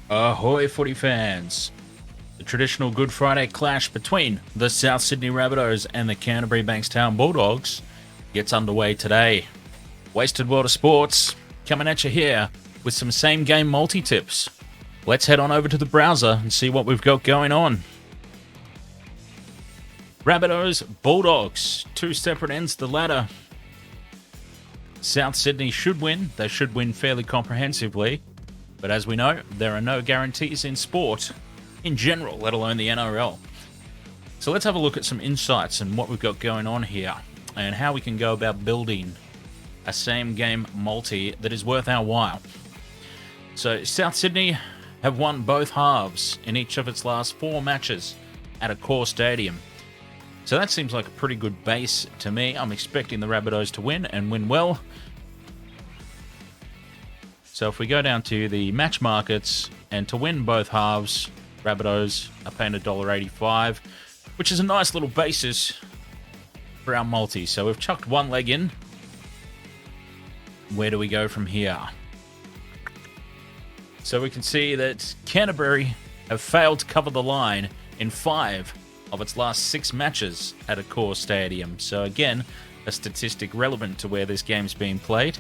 Ahoy, footy fans! The traditional Good Friday clash between the South Sydney Rabbitohs and the Canterbury Bankstown Bulldogs gets underway today. Wasted World of Sports coming at you here with some same game multi-tips. Let's head on over to the browser and see what we've got going on. Rabbitohs, Bulldogs, two separate ends of the ladder. South Sydney should win. They should win fairly comprehensively. But as we know, there are no guarantees in sport in general, let alone the NRL. So let's have a look at some insights and what we've got going on here and how we can go about building a same game multi that is worth our while. So South Sydney have won both halves in each of its last 4 matches at a core stadium. So that seems like a pretty good base to me. I'm expecting the Rabbitohs to win and win well. So if we go down to the match markets, and to win both halves, Rabbitohs are paying $1.85, which is a nice little basis for our multi. So we've chucked one leg in. Where do we go from here? So we can see that Canterbury have failed to cover the line in 5 of its last 6 matches at a core stadium. So again, a statistic relevant to where this game's being played.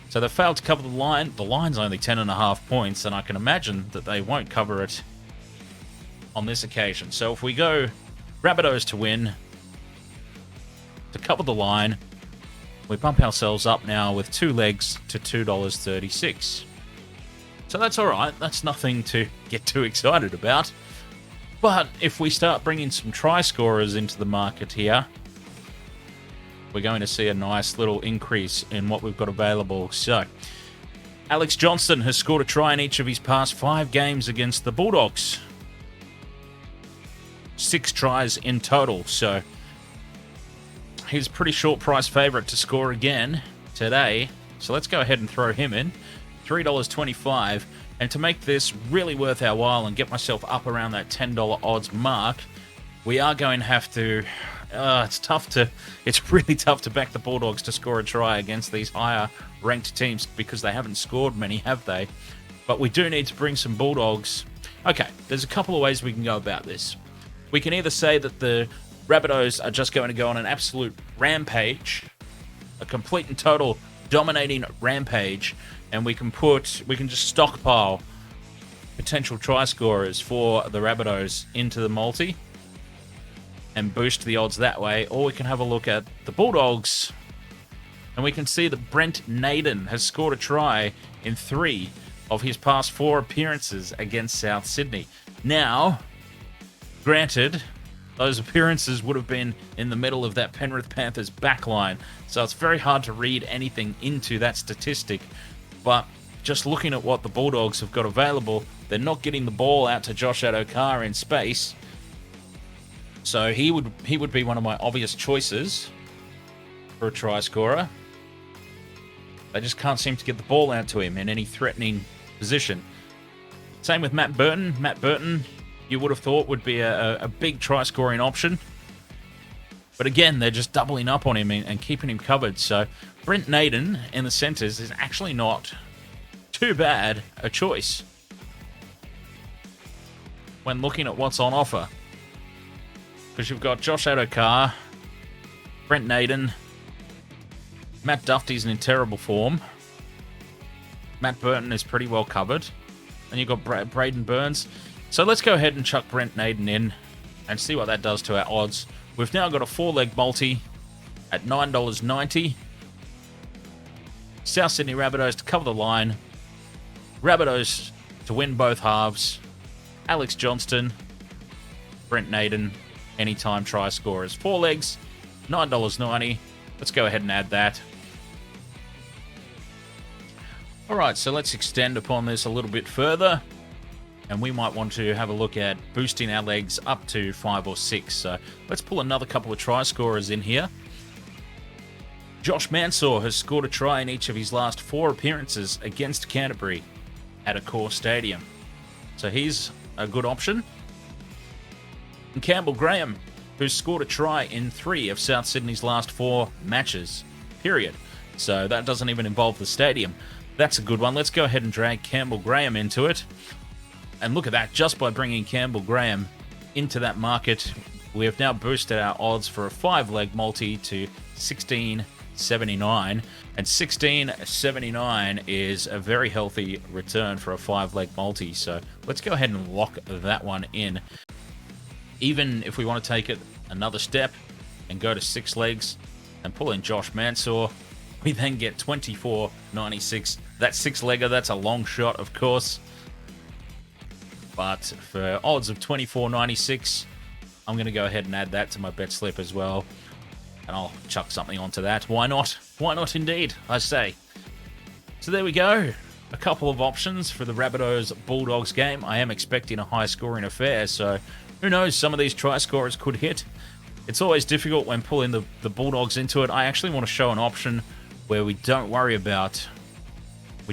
So they failed to cover the line. The line's only 10.5 points, and I can imagine that they won't cover it on this occasion. So if we go Rabbitohs to win, to cover the line, we bump ourselves up now with 2 legs to $2.36. So that's all right. That's nothing to get too excited about. But if we start bringing some try scorers into the market here, we're going to see a nice little increase in what we've got available. So, Alex Johnston has scored a try in each of his past 5 games against the Bulldogs. 6 tries in total. So, he's a pretty short price favourite to score again today. So let's go ahead and throw him in. $3.25. And to make this really worth our while and get myself up around that $10 odds mark, we are going to have to... It's really tough to back the Bulldogs to score a try against these higher ranked teams because they haven't scored many, have they? But we do need to bring some Bulldogs. Okay, there's a couple of ways we can go about this. We can either say that the Rabbitohs are just going to go on an absolute rampage, a complete and total dominating rampage, and we can just stockpile potential try scorers for the Rabbitohs into the multi and boost the odds that way. Or we can have a look at the Bulldogs, and we can see that Brent Naden has scored a try in 3 of his past 4 appearances against South Sydney. Now, granted, those appearances would have been in the middle of that Penrith Panthers backline, so it's very hard to read anything into that statistic. But just looking at what the Bulldogs have got available, they're not getting the ball out to Josh Addo-Carr in space. So he would be one of my obvious choices for a try scorer. They just can't seem to get the ball out to him in any threatening position. Same with Matt Burton. Matt Burton, you would have thought, would be a big try scoring option. But again, they're just doubling up on him and keeping him covered. So Brent Naden in the centres is actually not too bad a choice when looking at what's on offer. Because you've got Josh Addo-Carr, Brent Naden, Matt Duffy's in terrible form. Matt Burton is pretty well covered. And you've got Braden Burns. So let's go ahead and chuck Brent Naden in and see what that does to our odds. We've now got a 4-leg multi at $9.90. South Sydney Rabbitohs to cover the line. Rabbitohs to win both halves. Alex Johnston, Brent Naden, anytime try scorers. 4 legs, $9.90. Let's go ahead and add that. Alright, so let's extend upon this a little bit further. And we might want to have a look at boosting our legs up to 5 or 6. So let's pull another couple of try scorers in here. Josh Mansour has scored a try in each of his last 4 appearances against Canterbury at a core stadium. So he's a good option. And Campbell Graham, who's scored a try in 3 of South Sydney's last 4 matches, period. So that doesn't even involve the stadium. That's a good one. Let's go ahead and drag Campbell Graham into it. And look at that. Just by bringing Campbell Graham into that market, we have now boosted our odds for a 5-leg multi to 16.79. And 16.79 is a very healthy return for a 5-leg multi. So let's go ahead and lock that one in. Even if we want to take it another step and go to 6 legs and pull in Josh Mansour, we then get 24.96. That 6-legger, that's a long shot, of course. But for odds of 24.96, I'm going to go ahead and add that to my bet slip as well. And I'll chuck something onto that. Why not? Why not indeed, I say. So there we go. A couple of options for the Rabbitohs Bulldogs game. I am expecting a high-scoring affair, so who knows, some of these try scorers could hit. It's always difficult when pulling the Bulldogs into it. I actually want to show an option where we don't worry about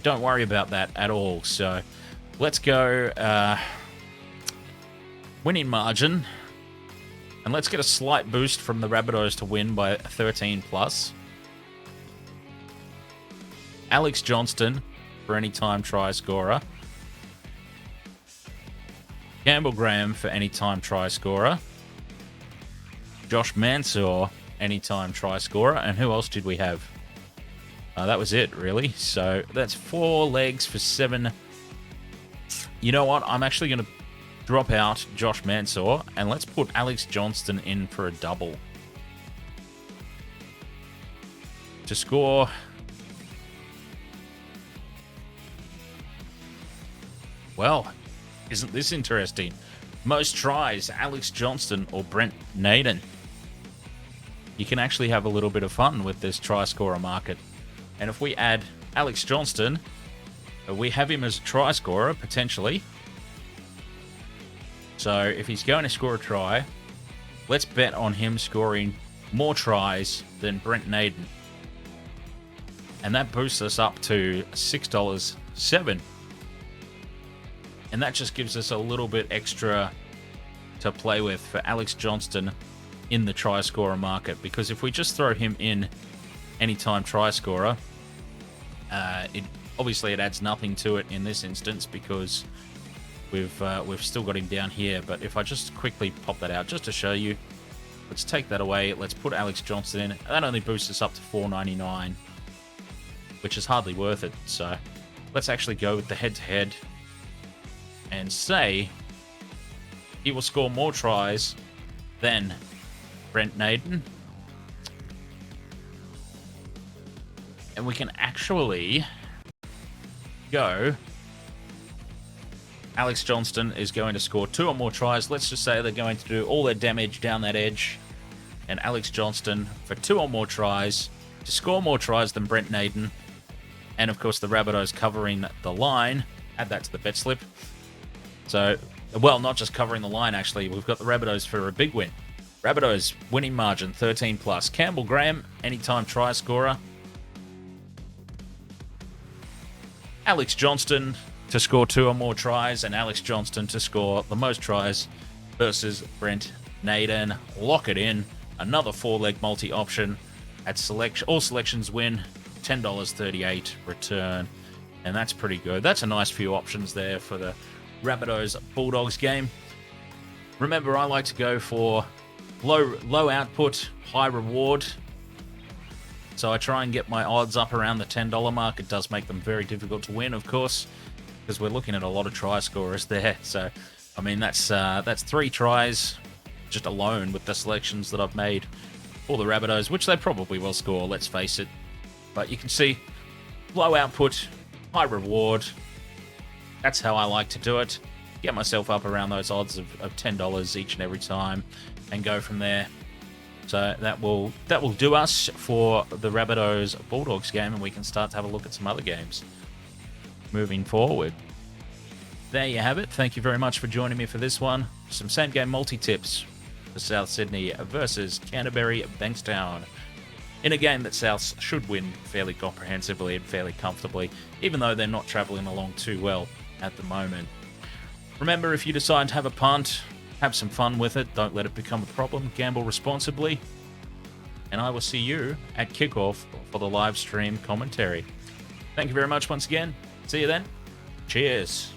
that at all. So let's go winning margin, and let's get a slight boost from the Rabbitohs to win by 13 plus. Alex Johnston for anytime try scorer. Campbell Graham for anytime try scorer. Josh Mansour anytime try scorer. And who else did we have? That was it, really. So that's 4 legs for 7. You know what? I'm actually going to drop out Josh Mansour, and let's put Alex Johnston in for a double. To score... Well, isn't this interesting? Most tries, Alex Johnston or Brent Naden. You can actually have a little bit of fun with this try scorer market. And if we add Alex Johnston, we have him as a try scorer, potentially. So if he's going to score a try, let's bet on him scoring more tries than Brent Naden. And that boosts us up to $6.07. And that just gives us a little bit extra to play with for Alex Johnston in the try scorer market. Because if we just throw him in anytime try scorer, obviously it adds nothing to it in this instance because we've still got him down here. But if I just quickly pop that out just to show you, let's take that away. Let's put Alex Johnston in. That only boosts us up to $4.99, which is hardly worth it. So let's actually go with the head-to-head and say he will score more tries than Brent Naden. And we can actually go... Alex Johnston is going to score 2 or more tries. Let's just say they're going to do all their damage down that edge. And Alex Johnston for 2 or more tries to score more tries than Brent Naden. And of course the Rabbitohs covering the line. Add that to the bet slip. So, well, not just covering the line, actually. We've got the Rabbitohs for a big win. Rabbitohs winning margin, 13 plus. Campbell Graham, anytime try scorer. Alex Johnston to score 2 or more tries, and Alex Johnston to score the most tries versus Brent Naden. Lock it in. Another 4-leg multi option at all selections win, $10.38 return. And that's pretty good. That's a nice few options there for the Rabbitohs Bulldogs game. Remember, I like to go for low output, high reward. So I try and get my odds up around the $10 mark. It does make them very difficult to win, of course, because we're looking at a lot of try scorers there. So, I mean, that's 3 tries just alone with the selections that I've made for the Rabbitohs, which they probably will score, let's face it. But you can see, low output, high reward. That's how I like to do it. Get myself up around those odds of $10 each and every time and go from there. So that will do us for the Rabbitohs Bulldogs game, and we can start to have a look at some other games moving forward. There you have it. Thank you very much for joining me for this one. Some same game multi-tips for South Sydney versus Canterbury Bankstown, in a game that Souths should win fairly comprehensively and fairly comfortably, even though they're not travelling along too well at the moment. Remember, if you decide to have a punt, have some fun with it. Don't let it become a problem. Gamble responsibly. And I will see you at kickoff for the live stream commentary. Thank you very much once again. See you then. Cheers.